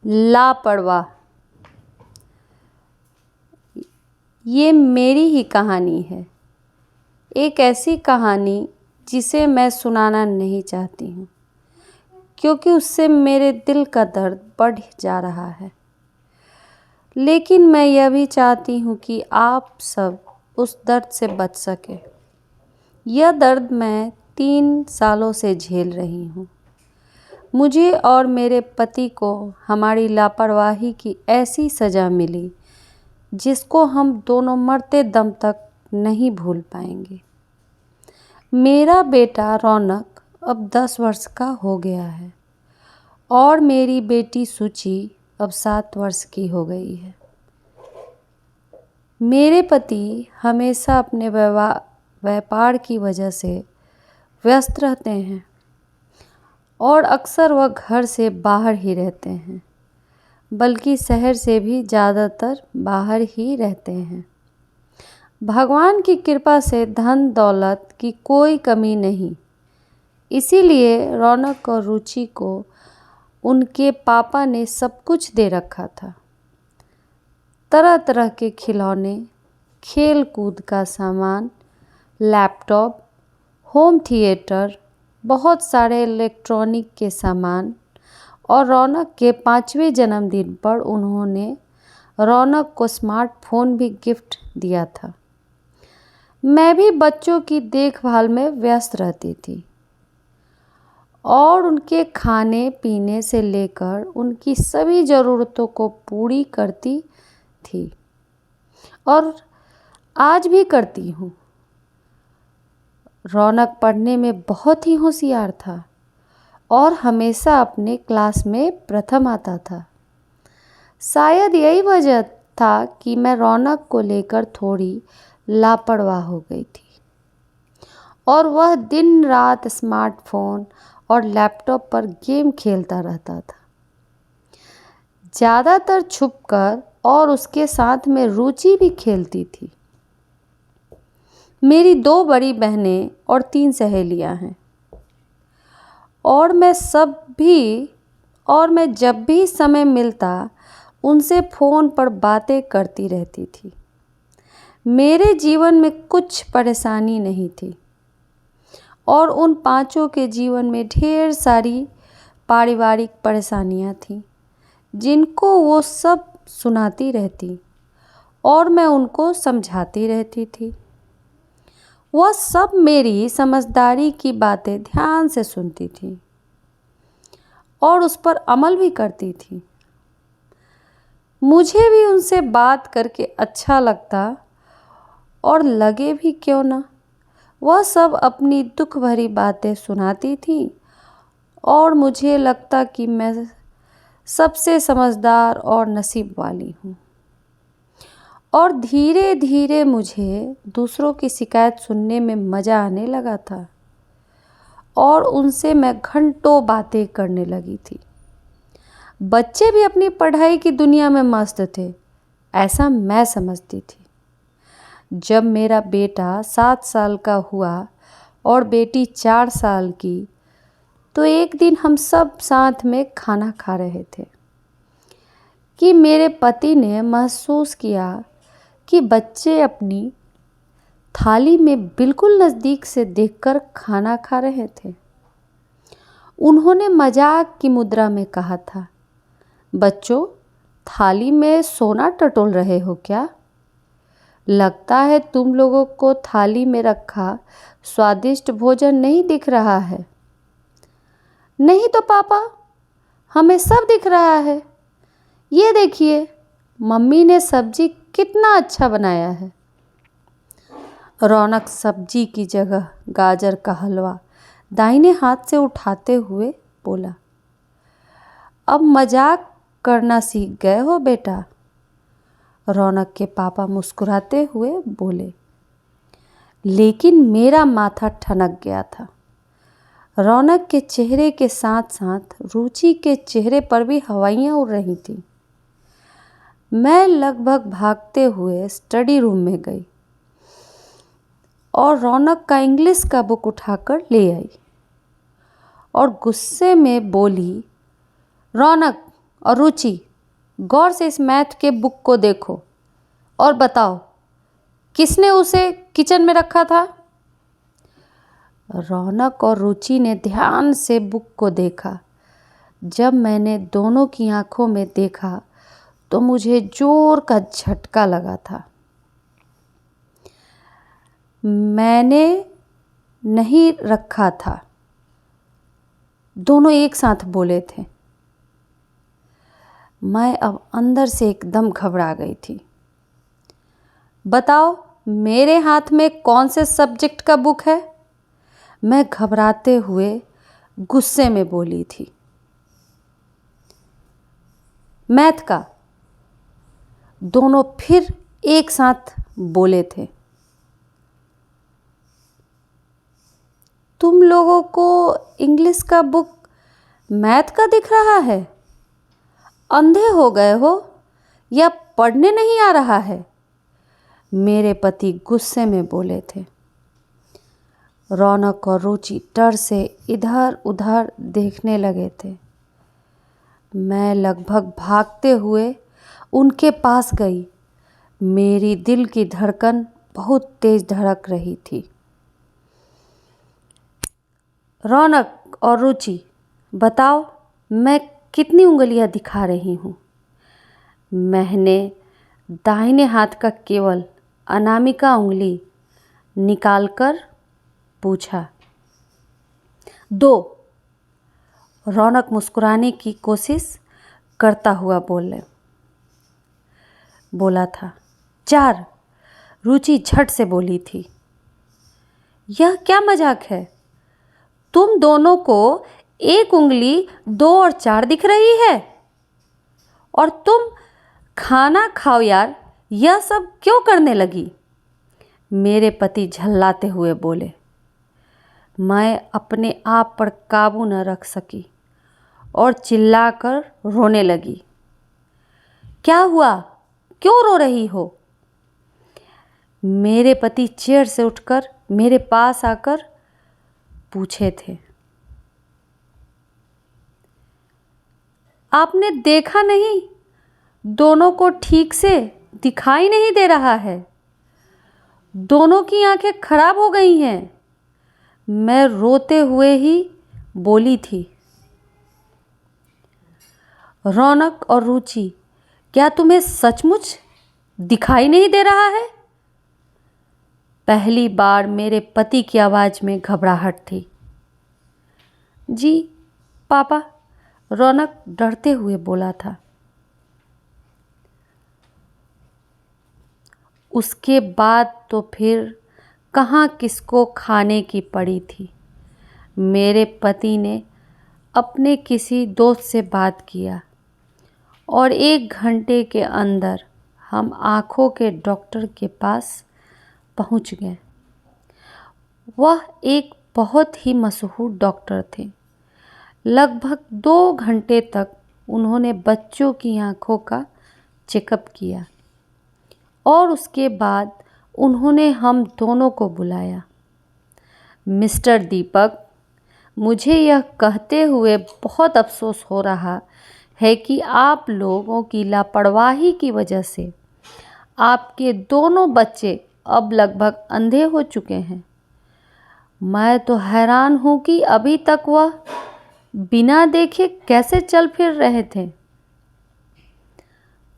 लापरवाह। ये मेरी ही कहानी है, एक ऐसी कहानी जिसे मैं सुनाना नहीं चाहती हूँ, क्योंकि उससे मेरे दिल का दर्द बढ़ जा रहा है। लेकिन मैं यह भी चाहती हूँ कि आप सब उस दर्द से बच सके। यह दर्द मैं 3 सालों से झेल रही हूँ। मुझे और मेरे पति को हमारी लापरवाही की ऐसी सज़ा मिली जिसको हम दोनों मरते दम तक नहीं भूल पाएंगे। मेरा बेटा रौनक अब 10 वर्ष का हो गया है और मेरी बेटी सुची अब 7 वर्ष की हो गई है। मेरे पति हमेशा अपने व्यापार की वजह से व्यस्त रहते हैं और अक्सर वह घर से बाहर ही रहते हैं, बल्कि शहर से भी ज़्यादातर बाहर ही रहते हैं। भगवान की कृपा से धन दौलत की कोई कमी नहीं, इसीलिए रौनक और रुचि को उनके पापा ने सब कुछ दे रखा था। तरह तरह के खिलौने, खेल कूद का सामान, लैपटॉप, होम थिएटर, बहुत सारे इलेक्ट्रॉनिक के सामान। और रौनक के 5वें जन्मदिन पर उन्होंने रौनक को स्मार्टफोन भी गिफ्ट दिया था। मैं भी बच्चों की देखभाल में व्यस्त रहती थी और उनके खाने पीने से लेकर उनकी सभी ज़रूरतों को पूरी करती थी और आज भी करती हूँ। रौनक पढ़ने में बहुत ही होशियार था और हमेशा अपने क्लास में प्रथम आता था। शायद यही वजह था कि मैं रौनक को लेकर थोड़ी लापरवाह हो गई थी और वह दिन रात स्मार्टफोन और लैपटॉप पर गेम खेलता रहता था, ज़्यादातर छुपकर, और उसके साथ में रुचि भी खेलती थी। मेरी 2 बड़ी बहनें और 3 सहेलियां हैं और मैं जब भी समय मिलता उनसे फ़ोन पर बातें करती रहती थी। मेरे जीवन में कुछ परेशानी नहीं थी और उन 5 के जीवन में ढेर सारी पारिवारिक परेशानियां थीं, जिनको वो सब सुनाती रहती और मैं उनको समझाती रहती थी। वह सब मेरी समझदारी की बातें ध्यान से सुनती थी और उस पर अमल भी करती थी। मुझे भी उनसे बात करके अच्छा लगता और लगे भी क्यों ना। वह सब अपनी दुख भरी बातें सुनाती थी और मुझे लगता कि मैं सबसे समझदार और नसीब वाली हूँ। और धीरे धीरे मुझे दूसरों की शिकायत सुनने में मज़ा आने लगा था और उनसे मैं घंटों बातें करने लगी थी। बच्चे भी अपनी पढ़ाई की दुनिया में मस्त थे, ऐसा मैं समझती थी। जब मेरा बेटा 7 साल का हुआ और बेटी 4 साल की, तो एक दिन हम सब साथ में खाना खा रहे थे कि मेरे पति ने महसूस किया कि बच्चे अपनी थाली में बिल्कुल नज़दीक से देखकर खाना खा रहे थे। उन्होंने मजाक की मुद्रा में कहा था, बच्चों, थाली में सोना टटोल रहे हो क्या? लगता है तुम लोगों को थाली में रखा स्वादिष्ट भोजन नहीं दिख रहा है। नहीं तो पापा, हमें सब दिख रहा है। ये देखिए, मम्मी ने सब्जी कितना अच्छा बनाया है। रौनक सब्जी की जगह गाजर का हलवा दाहिने हाथ से उठाते हुए बोला, अब मजाक करना सीख गए हो बेटा? रौनक के पापा मुस्कुराते हुए बोले, लेकिन मेरा माथा ठनक गया था। रौनक के चेहरे के साथ साथ रुचि के चेहरे पर भी हवाइयाँ उड़ रही थीं। मैं लगभग भागते हुए स्टडी रूम में गई और रौनक का इंग्लिश का बुक उठाकर ले आई और गुस्से में बोली, रौनक, और रुचि, गौर से इस मैथ के बुक को देखो और बताओ किसने उसे किचन में रखा था। रौनक और रुचि ने ध्यान से बुक को देखा। जब मैंने दोनों की आंखों में देखा तो मुझे जोर का झटका लगा था। मैंने नहीं रखा था, दोनों एक साथ बोले थे। मैं अब अंदर से एकदम घबरा गई थी। बताओ मेरे हाथ में कौन से सब्जेक्ट का बुक है? मैं घबराते हुए गुस्से में बोली थी। मैथ का। दोनों फिर एक साथ बोले थे। तुम लोगों को इंग्लिश का बुक मैथ का दिख रहा है? अंधे हो गए हो या पढ़ने नहीं आ रहा है? मेरे पति गुस्से में बोले थे। रौनक और रुचि डर से इधर उधर देखने लगे थे। मैं लगभग भागते हुए उनके पास गई। मेरी दिल की धड़कन बहुत तेज धड़क रही थी। रौनक और रुचि, बताओ मैं कितनी उंगलियां दिखा रही हूँ? मैंने दाहिने हाथ का केवल अनामिका उंगली निकालकर पूछा। 2। रौनक मुस्कुराने की कोशिश करता हुआ बोला था। 4। रुचि झट से बोली थी। यह क्या मजाक है? तुम दोनों को एक उंगली 2 और 4 दिख रही है और तुम खाना खाओ यार, यह सब क्यों करने लगी? मेरे पति झल्लाते हुए बोले। मैं अपने आप पर काबू न रख सकी और चिल्लाकर रोने लगी। क्या हुआ? क्यों रो रही हो? मेरे पति चेयर से उठकर मेरे पास आकर पूछे थे। आपने देखा नहीं, दोनों को ठीक से दिखाई नहीं दे रहा है। दोनों की आंखें खराब हो गई हैं। मैं रोते हुए ही बोली थी। रौनक और रुचि, क्या तुम्हें सचमुच दिखाई नहीं दे रहा है? पहली बार मेरे पति की आवाज़ में घबराहट थी। जी पापा, रौनक डरते हुए बोला था। उसके बाद तो फिर कहाँ किसको खाने की पड़ी थी। मेरे पति ने अपने किसी दोस्त से बात किया और 1 घंटे के अंदर हम आँखों के डॉक्टर के पास पहुँच गए। वह एक बहुत ही मशहूर डॉक्टर थे। लगभग 2 घंटे तक उन्होंने बच्चों की आँखों का चेकअप किया और उसके बाद उन्होंने हम दोनों को बुलाया। मिस्टर दीपक, मुझे यह कहते हुए बहुत अफसोस हो रहा है कि आप लोगों की लापरवाही की वजह से आपके दोनों बच्चे अब लगभग अंधे हो चुके हैं। मैं तो हैरान हूँ कि अभी तक वह बिना देखे कैसे चल फिर रहे थे।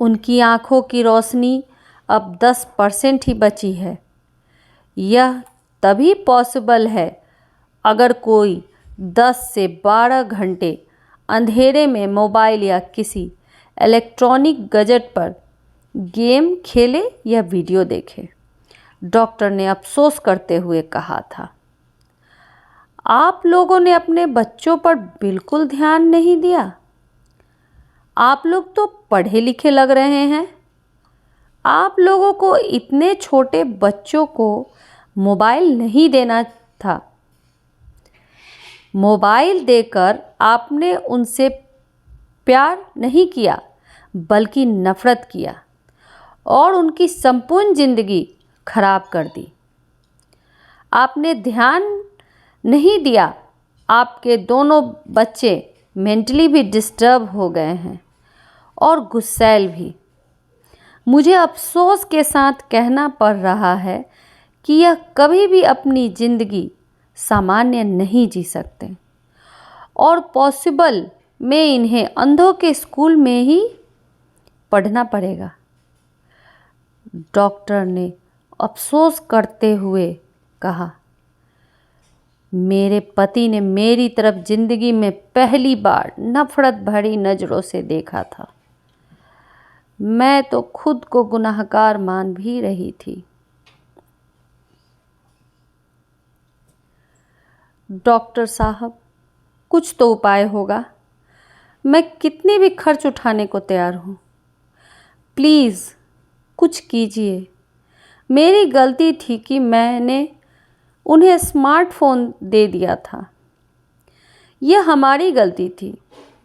उनकी आँखों की रोशनी अब 10% ही बची है। यह तभी पॉसिबल है अगर कोई 10 से 12 घंटे अंधेरे में मोबाइल या किसी इलेक्ट्रॉनिक गैजेट पर गेम खेले या वीडियो देखे, डॉक्टर ने अफसोस करते हुए कहा था। आप लोगों ने अपने बच्चों पर बिल्कुल ध्यान नहीं दिया। आप लोग तो पढ़े लिखे लग रहे हैं। आप लोगों को इतने छोटे बच्चों को मोबाइल नहीं देना था। मोबाइल देकर आपने उनसे प्यार नहीं किया बल्कि नफ़रत किया और उनकी संपूर्ण ज़िंदगी खराब कर दी। आपने ध्यान नहीं दिया। आपके दोनों बच्चे मेंटली भी डिस्टर्ब हो गए हैं और गुस्सैल भी। मुझे अफसोस के साथ कहना पड़ रहा है कि यह कभी भी अपनी ज़िंदगी सामान्य नहीं जी सकते और पॉसिबल में इन्हें अंधों के स्कूल में ही पढ़ना पड़ेगा। डॉक्टर ने अफसोस करते हुए कहा, मेरे पति ने मेरी तरफ जिंदगी में पहली बार नफरत भरी नज़रों से देखा था। मैं तो खुद को गुनाहगार मान भी रही थी। डॉक्टर साहब, कुछ तो उपाय होगा। मैं कितने भी खर्च उठाने को तैयार हूँ। प्लीज़ कुछ कीजिए। मेरी गलती थी कि मैंने उन्हें स्मार्टफ़ोन दे दिया था। यह हमारी गलती थी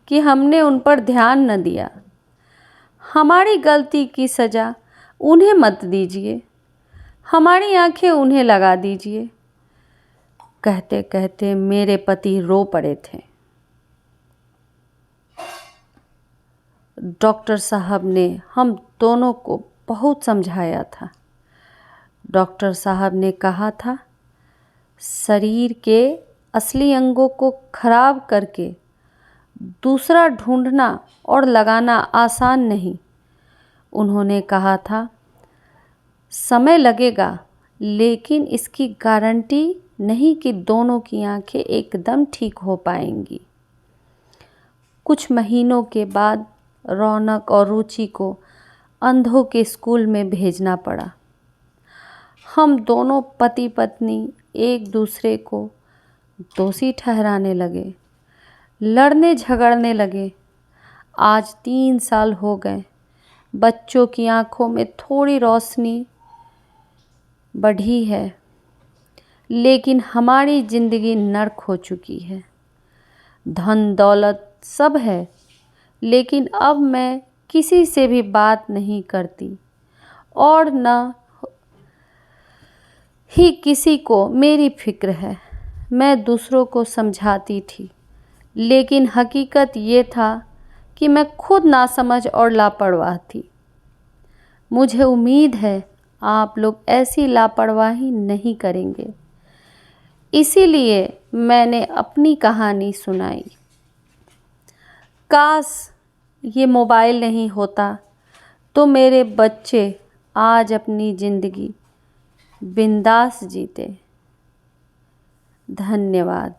कि हमने उन पर ध्यान न दिया। हमारी गलती की सज़ा उन्हें मत दीजिए। हमारी आंखें उन्हें लगा दीजिए। कहते कहते मेरे पति रो पड़े थे। डॉक्टर साहब ने हम दोनों को बहुत समझाया था। डॉक्टर साहब ने कहा था, शरीर के असली अंगों को खराब करके दूसरा ढूंढना और लगाना आसान नहीं। उन्होंने कहा था, समय लगेगा लेकिन इसकी गारंटी नहीं कि दोनों की आंखें एकदम ठीक हो पाएंगी। कुछ महीनों के बाद रौनक और रुचि को अंधों के स्कूल में भेजना पड़ा। हम दोनों पति पत्नी एक दूसरे को दोषी ठहराने लगे, लड़ने झगड़ने लगे। आज 3 साल हो गए। बच्चों की आंखों में थोड़ी रोशनी बढ़ी है, लेकिन हमारी ज़िंदगी नर्क हो चुकी है। धन दौलत सब है, लेकिन अब मैं किसी से भी बात नहीं करती और न ही किसी को मेरी फिक्र है। मैं दूसरों को समझाती थी, लेकिन हकीकत ये था कि मैं खुद नासमझ और लापरवाह थी। मुझे उम्मीद है आप लोग ऐसी लापरवाही नहीं करेंगे, इसीलिए मैंने अपनी कहानी सुनाई। काश ये मोबाइल नहीं होता तो मेरे बच्चे आज अपनी ज़िंदगी बिंदास जीते। धन्यवाद।